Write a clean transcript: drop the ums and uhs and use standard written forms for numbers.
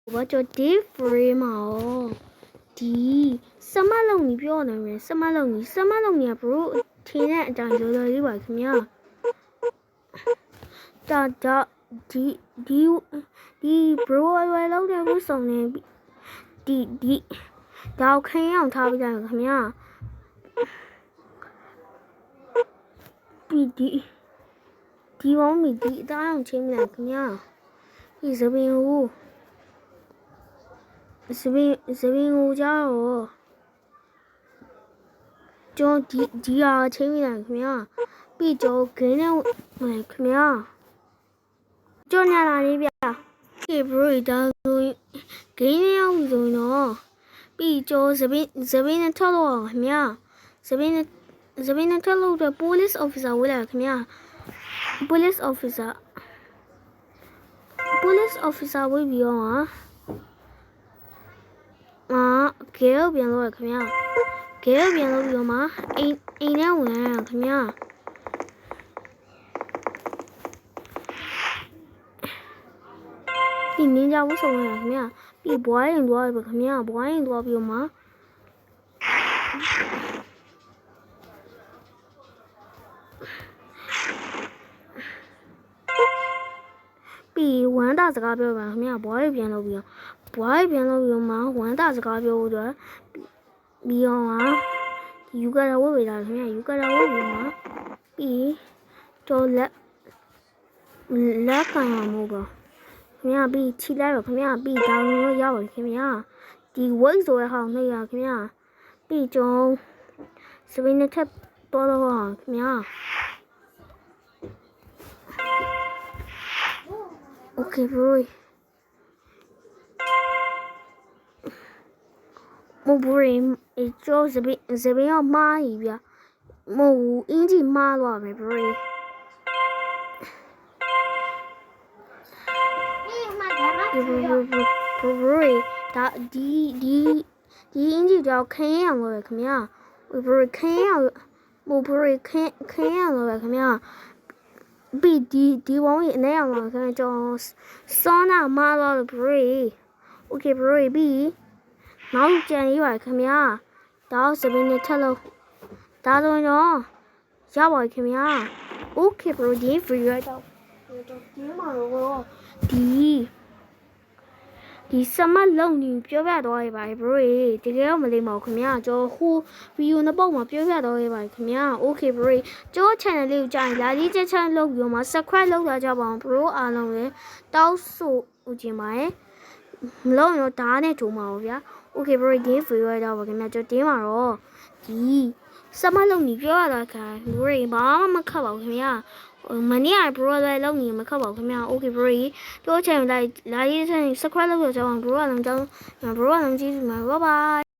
ဘာကြောဒီ free မှာဒီစမလုံးကြီးပြောနေမယ်စမလုံးကြီးကဘရိုထင်းတဲ့အတိုင်းလောလောလေးပါခင်ဗျာဒါဒီဘရိုဝယ်လောက်တဲ့ဝတ်စုံနေဒီတောက်ခင်းအောင်ထားပြီးတယ်ခင်ဗျာဒီဝုန်းဒီအသားအောင်ချင်းလိုက်ခင်ဗျာဒီစပင်းဟူစပင်းဟူကြောက်ကျော်ဒီဟာချင်းလိုက်ခင်ဗျာပြီးကျော်ခင်းနဲ့ဝင်ခင်ဗျာကျော်ညာလာလေးဗျာဒီဘရိုဒါဆိုခင်းနဲ့အောင်ဆိုတော့ပြီးကျော်စပင်းနဲ့ထောက်တော့ခင်ဗျာစပင်းနဲ့ထောက်လို့တဲ့ police officer ဝလာခင်ဗျာpolice officer ဝေးပြီးတော့ကဲပြန်လို့ခင်ဗျာပြီးတော့မှအိမ်ထဲဝင်ရခင်ဗျာဒီနင်းကြဝတ်ဆောင်ရခင်ဗျာပြီးဘွားရင်သွားပြီခင်ဗျာဘွားရင်သွားပြီးတော့မှပြီးဝမ်းတာစကားပြောပါခင်ဗျာဘွားရပြန်လို့ပြီးတော့မှဝမ်းတာစကားပြောဖို့အတွက်ပြီးတော့ယူကရာဝတ်ဝေးတာခင်ဗျာယူကရာဝတ်ပြီးတော့ပြီးတော့လက်ခံရမို့ပါခင်ဗျာပြီးချီလိုက်ပါခင်ဗျာပြီးတောင်းလို့ရပါခင်ဗျာဒီဝိတ်ဆိုတဲ့ဟောင်းနေရခင်ဗျာပြီးကျုံစပင်းနဲ့ထပ်တော်တော့ခင်ဗျာOkay, bro. Mo bro, cho zabi ma yi bia. Mo inji ma lo me bro. Bro, da di inji da kan yang lo kam ya. Bro kan yang mo bro kan yang lo kam ya. ပြီးဒီဝုန်းကြီးအနေအောင်ပါခင်ဗျကျွန်တော်စောနာမာလာဘရီโอเคဘရီပြီးနောက်ကြံရေးပါခင်ဗျာတောက်စပင်းနဲ့ထက်လို့ဒါဆိုတော့ရပါခင်ဗျာโอเคဘရီဒီဖရီရတော့ဒီမှာတော့ဒီစမလုံးနေပြောပြတော့ရပါဘရီတကယ်တော့မလေးမဟုတ်ခင်ဗျာကျွန်တော်ဟိုဗီဒီယိုနှစ်ပုတ်မှာပြောပြတော့ရပါခင်ဗျာโอเคဘရီကျွန်တော် channel လေးကိုကြာရင်လာလေးချက်ချက်လုပ်ပြီးတော့မှ subscribe လုပ်တာကြပါအောင်ဘရိုအားလုံးလည်းတောက်ဆိုဦးခြင်းပါရဲ့မလုံးရောဓာတ်နဲ့ထုံပါဦးဗျာโอเคဘရီဒီဗီဒီယိုရတော့ပါခင်ဗျာကျွန်တော်တင်းမှာတော့ဒီစမလုံးနေပြောရတာခိုင်ဘရီဘာမှမခတ်ပါဘူးခင်ဗျာမနေ့ကဘရိုလည်းလုံးနေမခတ်ပါဘူးခင်ဗျာโอเคဘရီတို့ channel လာရေးချက် subscribe လုပ်ကြအောင်ဘရိုကလည်းကြောင်းဘရိုကလည်းကြည့်မှာ bye bye